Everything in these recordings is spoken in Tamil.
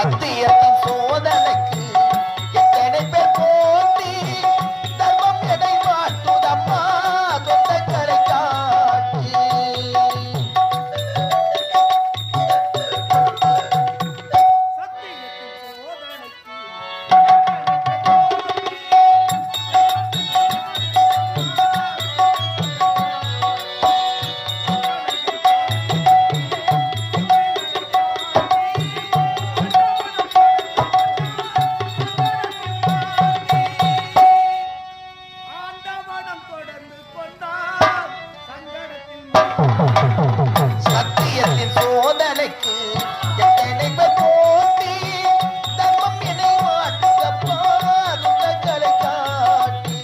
சத்தியத்தின் சோதனைக்கு எத்தனை பேர் போட்டி தர்மம் எடை மாட்டுதம்மா சொந்தங்களை காட்டி சத்தியத்தின் சோதனைக்கு எத்தனை பேர் போட்டி தர்மம் என்னை மாட்டுதப்பா சொந்தங்களை காட்டி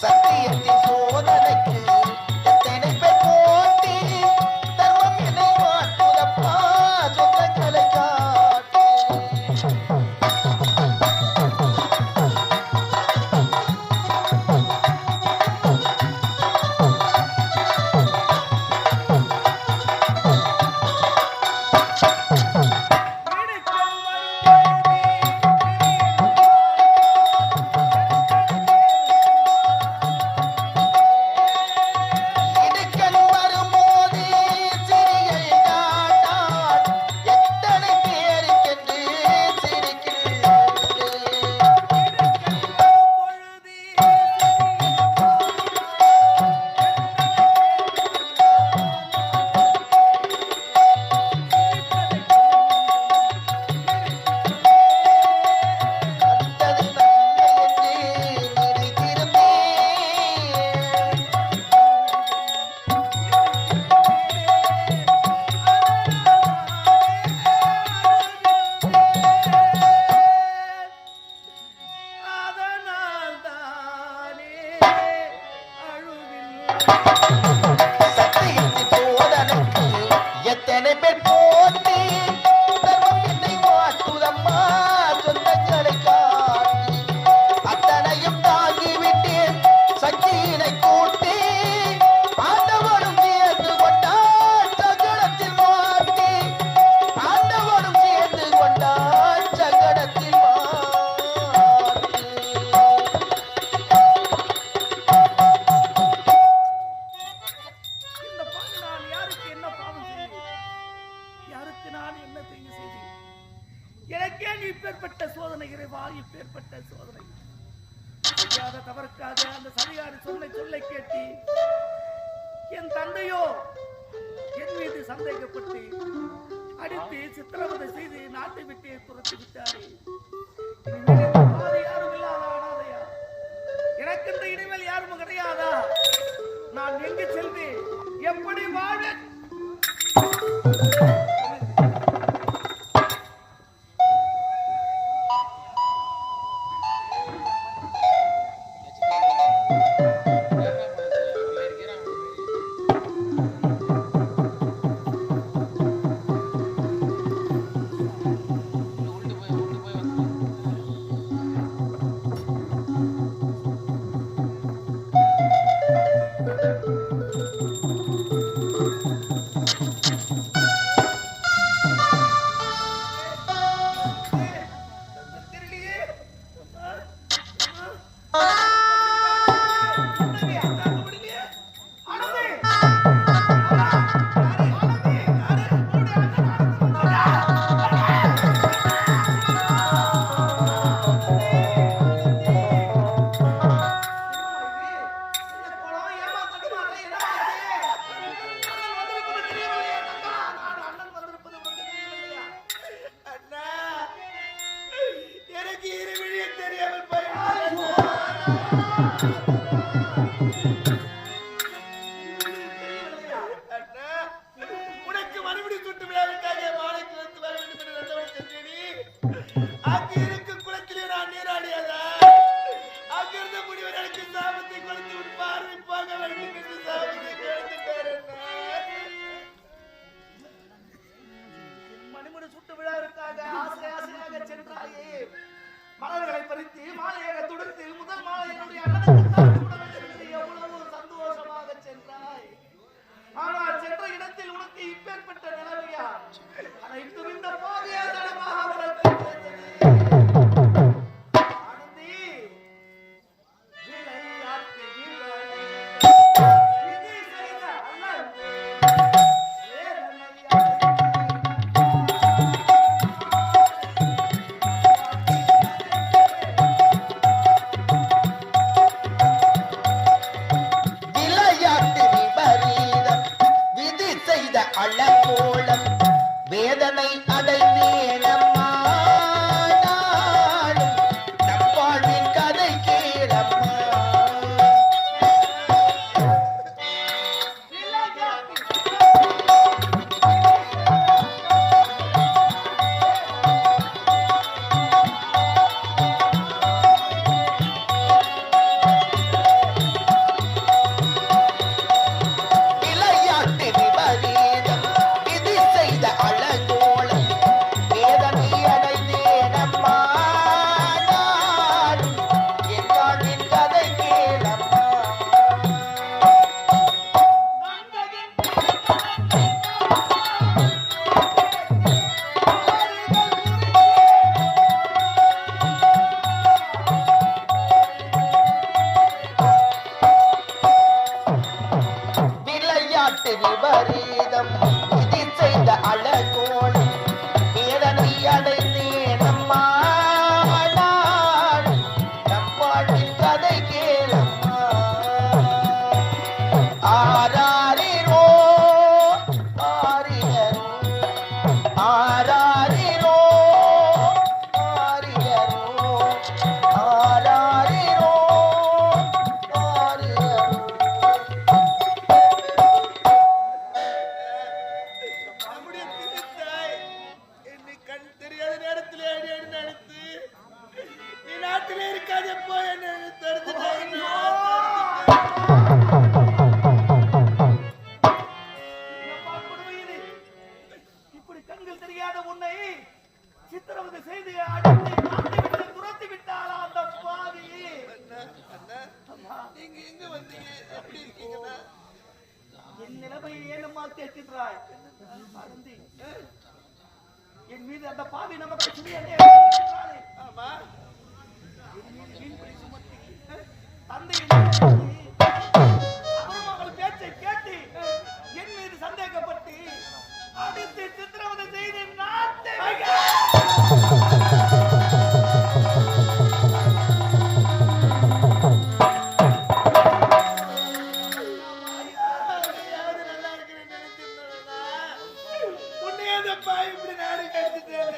சத்தியத்தின் சோதனைக்கு எத்தனை பேர் போட்டி தர்மம் என்னை மாட்டுதப்பா சொந்தங்களை காட்டி இடுக்கண் வரும்போது சிறிகள் காட்டான் எத்தனை பேருக்கென்று சிரிக்கிறது அத்தது நன்மை என்று நினைத்திருந்தேன் சத்தியத்தின் சோதனைக்கு எத்தனை பேர் போட்டி தர்மம் என்னை மாட்டுதம்மா சொந்தங்களை காட்டி அத்தனையும் தாங்கிவிட்டேன் சக்தியினை கூட்டி ஆண்டவனும் சேர்ந்து கொண்டான் சகடத்தில் மாட்டி ஆண்டவனும் சேர்ந்து கொண்டான் சகடத்தில் மாட்டி இந்த பாங்கு நான் யாருக்கு என்ன பாவம் செய்தேன்? யாருக்கு நான் என்ன தீங்கு செய்தேன்? எனக்கே நீ இப்பேற்பட்ட சோதனை இறைவா, இப்பேற்பட்ட சோதனை. செய்யாத தவறுக்காக அந்த சரியாரி சொல்லை கேட்டு என் தந்தையோ என் மீது சந்தேகப்பட்டு அடித்து சித்திரவதை செய்து நாட்டை விட்டு துரத்தி விட்டாரே. இனிமேல் இந்த பாதை யாரும் இல்லாத அனாதையா? எனக்கு இந்த இனிமேல் யாரும் கிடையாதா? நான் எங்கு செல்வேன்? எப்படி வாழ்வேன்? உனக்கு மறுபடியும் சுட்டு விழாவிற்காக மாலைக்கு வந்து வர வேண்டும் என்று ரத்தவன் சென்றேனே. அங்கு இருக்கும் குளத்திலே நான் நீராடியத அங்கிருந்த முனிவர் எனக்கு சாபத்தை கொடுத்து உன் பார்வை போக வேண்டும் என்று சாபத்தை கொடுத்துட்டார். மணிமுடி சுட்டு விழாவிற்காக ஆசை ஆசையாக சென்றாயே. மலர்களை பறித்து மாலையாக தொடுத்து முதல் மாலை என்னுடைய அண்ணனுக்கு தான் சூட வேண்டும் என்று எவ்வளவு சந்தோஷமாக சென்றாய். ஆனால் சென்ற இடத்தில் உனக்கு இப்பேற்பட்ட நிலைமையா? அனைத்து இந்த பாதையா தடமாக உனக்கு ஆனந்தி விளையாட்டு விதி செய்த அல்ல விளையாட்டு விபரீதம் விதி செய்த அழகோலம் வேதனை அடைந்தேனம்மா நாளும் நம் வாழ்வின் கதை கேளம்மா. விளையாட்டு விபரீதம் விதி செய்த அழகோலம் வேதனை அடைந்தேனம்மா நாளும் என் வாழ்வின் கதை கேளம்மா. விளையாட்டு விபரீதம் விதி செய்த அழகோலம் வேதனை அடைந்தேனம்மா நாளும் நம் வாழ்வின் கதை கேளம்மா. ஆராரிரோ ஆரிரோ ஆராரிரோ ஆரிரோ ஆராரிரோ ஆரிரோ. நம்முடைய திருத்தாய் என்னை கண் தெரியாத நேரத்திலே அடி அடி நடத்து நீ நாட்டிலே இருக்காதே போய் என்ன தடுத்துட்டாய். இப்படி கண்கள் தெரியாத உன்னை சித்திரவதை செய்து அடித்து நாட்டை விட்டு துரத்தி விட்டாளா அந்த பாவி. நீங்க எங்க வந்தீங்க? எப்படி இருக்கீங்கன்னா என் நிலைமையை ஏனம்மா கேட்கின்றாய்? ஆனந்தி, என் மீது அந்த பாவி நமக்கு சுமையனே இருக்கிறானே. ஆமா, என் மீது வீண்பழி சுமத்தி தந்தையின் அவரும் அவள் பேச்சை கேட்டு என் மீது சந்தேகப்பட்டு அடித்து சித்திரவதை செய்து நாட்டை இப்படி நாடு கெடுத்துட்டேன்.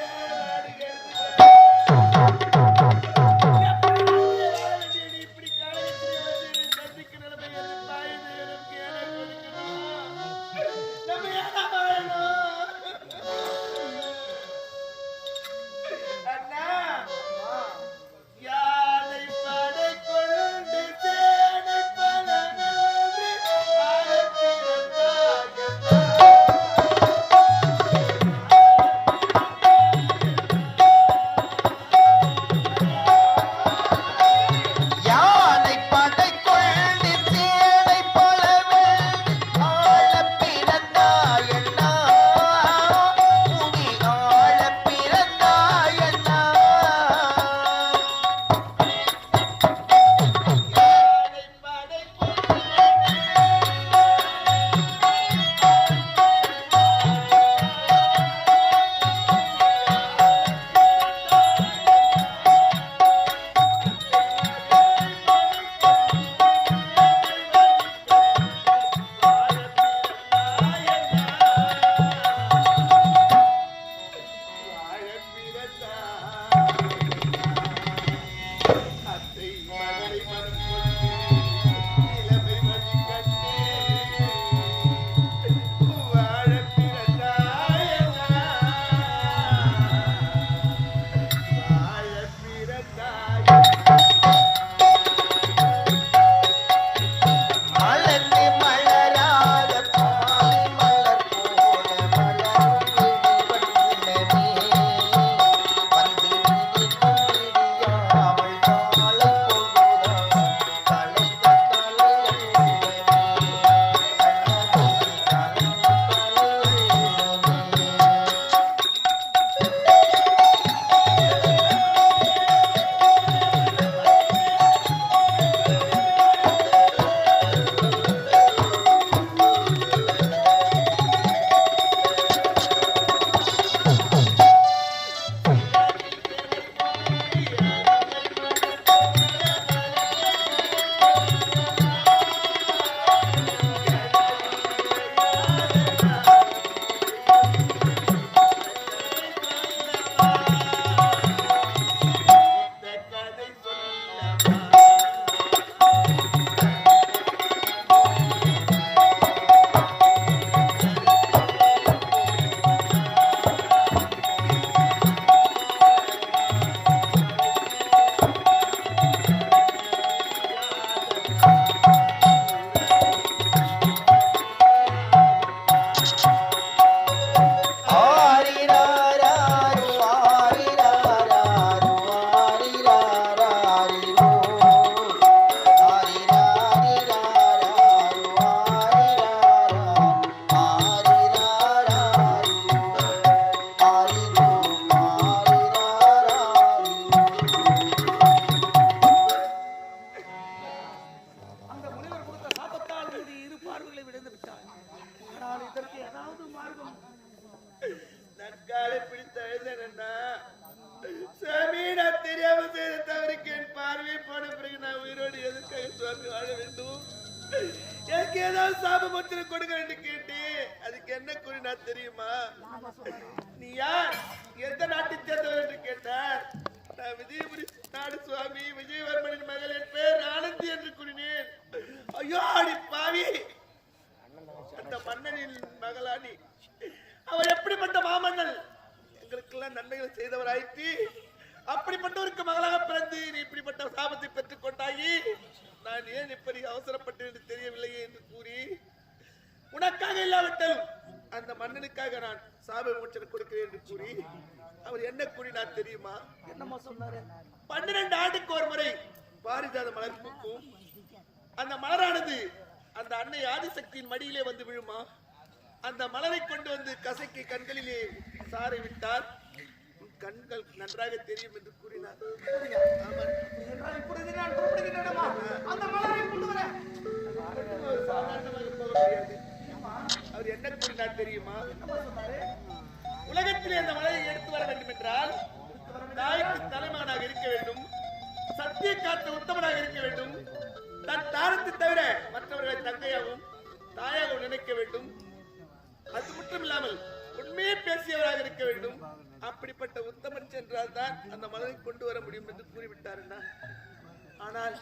அந்த முனிவர் கொடுத்த சாபத்தால் மீது இரு பார்வைகளை விழுந்து விட்டார். ஆனால் இதற்கு ஏதாவது மார்க்கம்? நற்காலை பிடித்த எழுந்தேன்னா சாமி, நான் தெரியாம செய்த தவறுக்கு என் பார்வை போன பிறகு நான் உயிரோடு எதுக்காக சுவாமி வாழ வேண்டும்? எனக்கு ஏதாவது சாப மத்திரம் கொடுக்க கேட்டு அதுக்கு என்ன கூறி நான் தெரியுமா? நீ யார், எந்த நாட்டை சேர்ந்தவர் என்று கேட்டார். நான் விஜயபுரி நாடு சுவாமி விஜயவர்மனின் மகள், என் பெயர் ஆனந்தி என்று கூறினேன். ஐயோ அடி பாவி, அந்த மன்னனின் மகளா நீ? அவர் எப்படிப்பட்ட மாமன்னன், எங்களுக்கெல்லாம் நன்மைகள் செய்தவராயிற்று. அப்படிப்பட்டவருக்கு மகளாக பிறந்து நீ இப்படிப்பட்ட சாபத்தை பெற்றுக் கொண்டாயி, நான் ஏன் இப்படி அவசரப்பட்டேன் என்று தெரியவில்லையே என்று கூறி, உனக்காக இல்லாவிட்டாலும் அந்த மன்னனுக்காக நான் சாப மோட்சம் கொடுக்கிறேன் என்று கூறி, அவர் என்ன கூறினார் தெரியுமா? என்னமா சொன்னாரு? 12 ஆண்டுக்கு ஒரு முறை பாரிஜாத மலர் பூக்கும். அந்த மலரானது அந்த அன்னை ஆதிசக்தியின் மடியிலே வந்து விழுமா. அந்த மலரை கொண்டு வந்து கசக்கி கண்களிலே சாரை விட்டால் கண்கள் நன்றாக தெரியும் என்று கூறினார். இப்பொழுது நான் புறப்படுகின்றேனம்மா. அந்த மலரை கொண்டு வர சாதாரணமாக போக முடியாது. அவர் என்ன கூறினார் தெரியுமா? உலகத்திலே அந்த மலரை எடுத்து வர வேண்டும் என்றால் தாய்க்கு தலைமகனாக இருக்க வேண்டும், சத்திய காத்த உத்தமனாக இருக்க வேண்டும், தன் தாரத்தை தவிர மற்றவர்களை தங்கையாகவும் தாயாகவும் நினைக்க வேண்டும், அது மட்டும் இல்லாமல் உண்மையே பேசியவராக இருக்க வேண்டும். அப்படிப்பட்ட உத்தமன் சென்றால் தான் அந்த மலரை கொண்டு வர முடியும் என்று கூறிவிட்டார். ஆனால்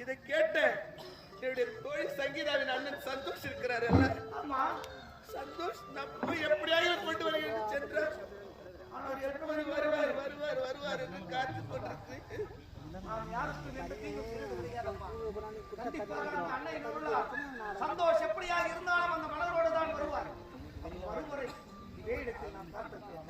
இதை கேட்ட என்னுடைய தோழி சங்கீதாவின் அண்ணன் சந்தோஷ் இருக்கிறார். சந்தோஷ் நம்ம எப்படியாக கொண்டு வருகிறேன் சென்றார். அவர் எப்படி வருவார் வருவார் வருவார் என்று காத்துக் கொண்டிருக்கு. சந்தோஷ் எப்படியா இருந்தாலும் அந்த மலரோடு தான் வருவார். வருவரை இதே இடத்தில் நாம் பார்த்திருக்கிறோம்.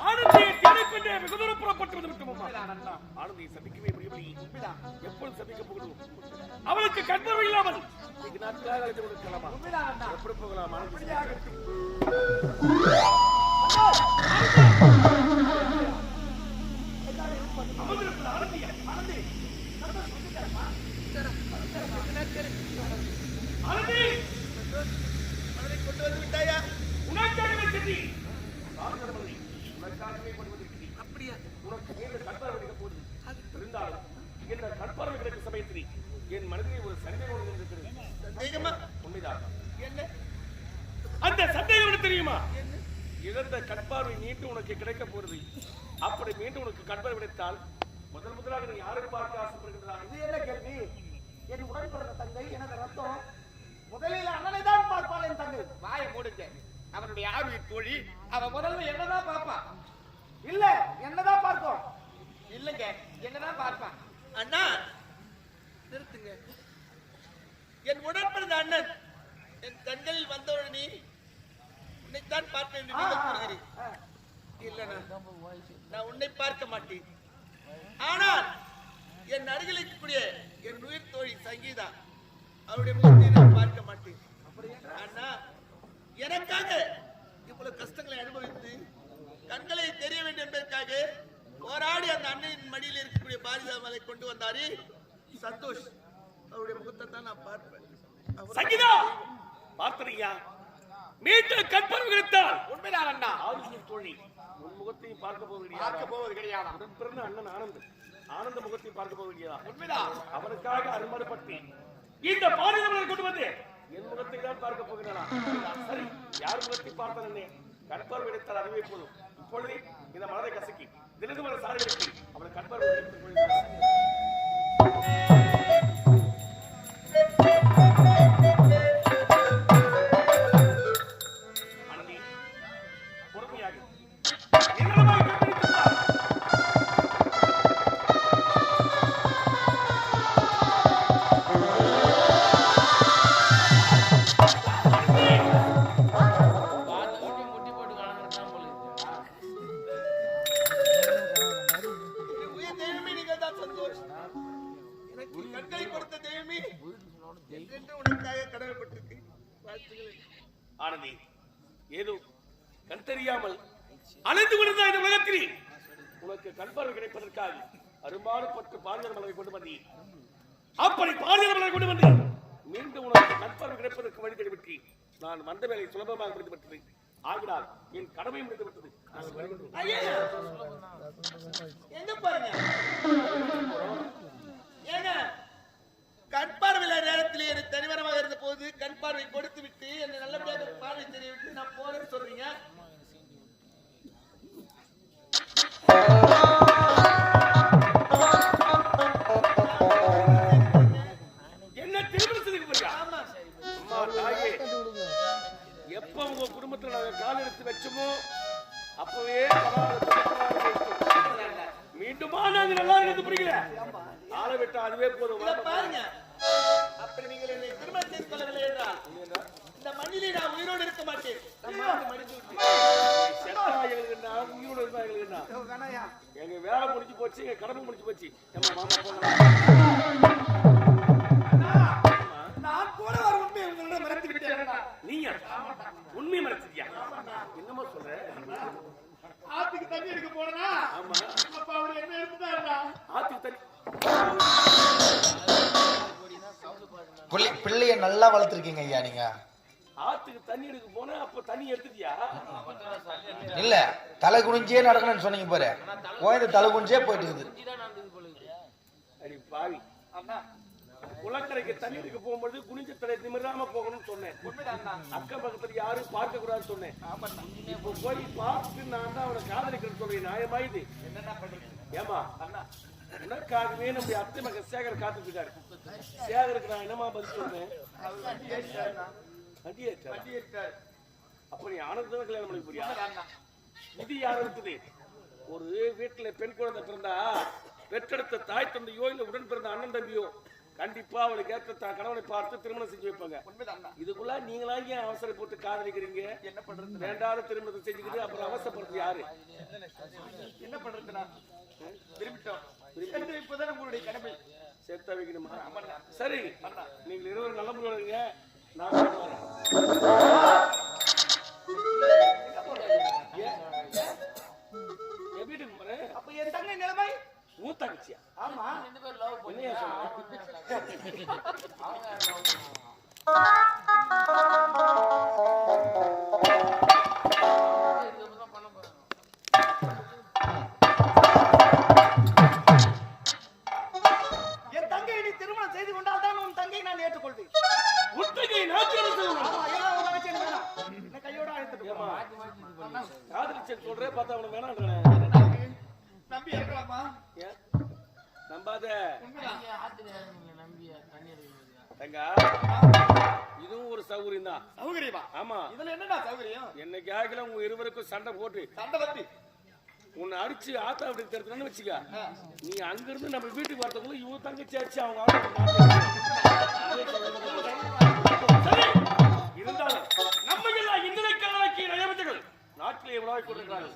ஆனந்தியை தேடிக்கொண்டே வெகு தூரம் புறப்பட்டு வந்து விட்டோம். ஆனந்தியை சந்திக்கவே முடியவில்லை. எப்பொழுது சந்திக்க போகிறோம்? அவளுக்கு கற்பனை இல்லாமல் வெகு நாட்களாக அழைத்து கொடுக்கலாமா? எப்படி போகலாம்? மலரை கொண்டு வந்து விட்டாயா? உனக்காகவே சென்றி அப்படியே உனக்கு நீண்ட கற்பனை கிடைக்க போகுது. இருந்தாலும் இந்த கற்பனை கிடைக்கும் சமயத்தில் என் மனதிலே ஒரு சந்தேகம் இருக்கிறது. சந்தேகமா? உண்மைதான். என்ன அந்த சந்தேகம் தெரியுமா? இழந்த கற்பார்வை மீண்டும் உனக்கு கிடைக்க போறது. அப்படி மீண்டும் உனக்கு கற்பனை கிடைத்தால் முதலாக நீ யாரை பார்க்க ஆசைப்படுகிறாய்? இது என்ன கேள்வி? என் உடன் பிறந்த தங்கை, எனது ரத்தம். முதலில் அண்ணனை தான் பார்ப்பாள் என் தங்கை. வாயை மூடுங்க. அவனுடைய ஆர்வம் தோழி, அவன் முதல்ல என்னதான் பார்ப்பான்? இல்ல, என்னதான் பார்ப்போம். இல்லங்க, என்னதான் பார்ப்பான். அண்ணா நிறுத்துங்க. என் உடன்பிறந்த அண்ணன் என் கண்களில் வந்தவுடனே உன்னைத்தான் பார்ப்பேன் என்று நீங்கள் கூறுகிறீர். இல்லண்ணா, நான் உன்னை பார்க்க மாட்டேன். ஆனால் என் அருகில் இருக்கக்கூடிய என் உயிர் தோழி சங்கீதா, அவருடைய முகத்தை நான் பார்க்க மாட்டேன். அண்ணா, எனக்காக இவ்வளவு கஷ்டங்களை அனுபவித்து கண்களை தெரிய வேண்டும் என்பதற்காக போராடி அந்த அண்ணனின் மடியில் இருக்கக்கூடிய பாரிஜாமலை கொண்டு வந்தாரு சந்தோஷ். அவருடைய முகத்தை தான் நான் பார்ப்பேன். சங்கீதா, பார்த்தனையா? மீண்டும் கற்பனை கிடைத்தால் உண்மைதான் அண்ணா. ஆதிசியின் தோழி உன் முகத்தையும் பார்க்க போவது கிடையாது. உடன் பிறந்த அண்ணன் ஆனந்த முகத்தையும் பார்க்க போவது கிடையாது. உண்மைதான். அவனுக்காக அருமாறுபட்டு இந்த பாரிஜாமலை கொண்டு வந்து என் முகத்தை தான் பார்க்க போகிறானா? சரி, யார் முகத்தை பார்த்தானே கற்பனை கிடைத்தால் அறிவே போதும். இப்பொழுது இந்த மலரை கசக்கி தினது மலை சாலை எடுத்து அவளை கற்பனை ஆனந்தி, பொறுமையாக நிதானமாக கவனித்துப்பார். என் உயிர் தெய்வமே நீங்கள் தான் சந்தோஷ். எனக்கு கட்டளை கொடுத்த தெய்வமே என்றென்று உனக்காக கடமைப்பட்டிருக்கு. வாழ்த்துக்கள். ஆனந்தி, ஏதோ கண் தெரியாமல் அலைந்து கொண்டிருந்த இந்த உலகத்தில் உனக்கு கண்பார்வை கிடைப்பதற்காக அரும்பாடுபட்டு பாலியல் மலரை கொண்டு வந்தி. அப்படி பாலியல் மலரை கொண்டு வந்து மீண்டும் உனக்கு கண்பார்வை கிடைப்பதற்கு வழி தெரிவித்து நான் வந்த வேலை சுலபமாக முடிந்து விட்டது. ஆகினால் என் கடமை முடிந்து விட்டது. நாங்கள் வருகின்றோம். ஐயா, எங்க பாருங்க ஏங்க, கண் பார்வையில நேரத்தில் எனக்கு தனிவரமாக இருந்த போது கண் பார்வை கொடுத்து விட்டு என்னை நல்லபடியாக பார்வை தெரிய விட்டு நான் போறேன்னு சொல்றீங்க. என்ன திருமணம் செய்து போறியா? ஆமா, அம்மா தாயே, எப்ப உங்க குடும்பத்துல நாங்க கால் எடுத்து வச்சோமோ அப்பவே மீண்டுமா நாங்க நல்லா இருந்து புரியல. ஆளை விட்டா அதுவே போதும். இத பாருங்க, அப்படி நீங்கள் என்னை திருமணம் செய்து கொள்ளவில்லை என்றால் இந்த மண்ணிலே நான் உயிரோடு இருக்க மாட்டேன். மடிந்து விட்டு செத்தா எங்களுக்கு என்ன, உயிரோடு இருந்தா எங்களுக்கு என்ன? எங்க வேலை முடிஞ்சு போச்சு, எங்க கடமை முடிஞ்சு போச்சு. ஏம்மா மாமா போகலாம். நான் கூட ஒரு உண்மையை உங்களிடம் மறைத்து விட்டேன். நீயா உண்மையை மறைச்சிட்டியா? என்னமா சொல்ற? ஆத்துக்கு தண்ணி எடுக்க போனா ஆமா, அப்ப அவர் என்ன இருந்தாருடா? ஆத்துக்கு தண்ணி பிள்ளைய நல்லா வளர்த்துருக்கீங்க ஐயா நீங்க. ஆத்துக்கு தண்ணி எடுக்க போனா அப்ப தண்ணி எடுத்துட்டியா? இல்ல தலை குனிஞ்சே நடக்கணும்னு சொன்னீங்க பாரு, குழந்தை தலை குனிஞ்சே போயிட்டு இருக்குது. அடி பாவி, குளக்கரைக்கு தண்ணி எடுக்க போகும்போது குனிஞ்ச தலை நிமிராம போகணும்னு சொன்னேன். அக்கம் பக்கத்துல யாரும் பார்க்க கூடாதுன்னு சொன்னேன். இப்ப போய் பார்த்து நான் தான் அவனை காதலிக்கிறேன்னு சொல்றேன். நியாயமா இது? ஏமா உனக்காகவே நம்முடைய அத்தை மகன் சேகர் காத்துட்டு இருக்காரு. சேகருக்கு நான் என்னமா பதில் சொன்னேன்? வண்டி ஏற்றார். அப்ப நீ ஆனந்தம் கல்யாணம் பண்ணி போறியா? இது யார இருக்குது? ஒரு வீட்டுல பெண் குழந்தை பிறந்தா பெற்றெடுத்த தாய் தந்தையோ இல்ல உடன் பிறந்த அண்ணன் தம்பியோ கண்டிப்பா அவளுக்கு ஏற்ற கணவனை பார்த்து திருமணம் செஞ்சு வைப்பாங்க. இதுக்குள்ள நீங்களா ஏன் அவசரம் போட்டு காதலிக்கிறீங்க? என்ன பண்றது? வேண்டாத திருமணத்தை செஞ்சுக்கிட்டு அப்புறம் அவசரப்படுறது யாரு? என்ன பண்றதுன்னா திரும்பிட்டோம். இப்பதான் உங்களுடைய கடமை. சேர்த்தா வைக்கணுமா? சரி, நீங்கள் இருவரும் நல்ல முறைங்க. நான் வரேன். என் வீட்டுக்கு போறேன். அப்ப என் தங்கை நிலைமை உன் தங்கச்சியா? ஆமா, என்னையா சொல்ற? என் தங்கை நீ திருமணம் செய்து கொண்டால் தான் உன் தங்கை நான் ஏற்றுக்கொள்வேன். உன் தங்கை நான் திருமணம் செய்யணும். ஆமா, ஏன்னா உன் தங்கச்சி எனக்கு வேணாம். என்னை கையோட அழைத்துட்டு போ. காதலிச்சேன்னு சொல்றேன், பார்த்தா அவனுக்கு வேணான்றேன். நம்பி இருக்கலாமா? ஏன் நம்பாத தங்கா, இதுவும் ஒரு சௌகரியம் தான். சௌகரியமா? ஆமா, இதுல என்னடா சௌகரியம்? என்னைக்காக உங்க இருவருக்கும் சண்டை போட்டு சண்டை பத்தி உன்னை அடிச்சு ஆத்தா அப்படி தடுத்துன்னு வச்சுக்க. நீ அங்க இருந்து நம்ம வீட்டுக்கு வரதுக்குள்ள இவங்க தங்கச்சி அடிச்சு அவங்க இருந்தாலும் நம்ம எல்லாம் இன்றைக்கான நயமதிகள் நாட்டிலே உலகை கொண்டிருக்கிறார்கள்.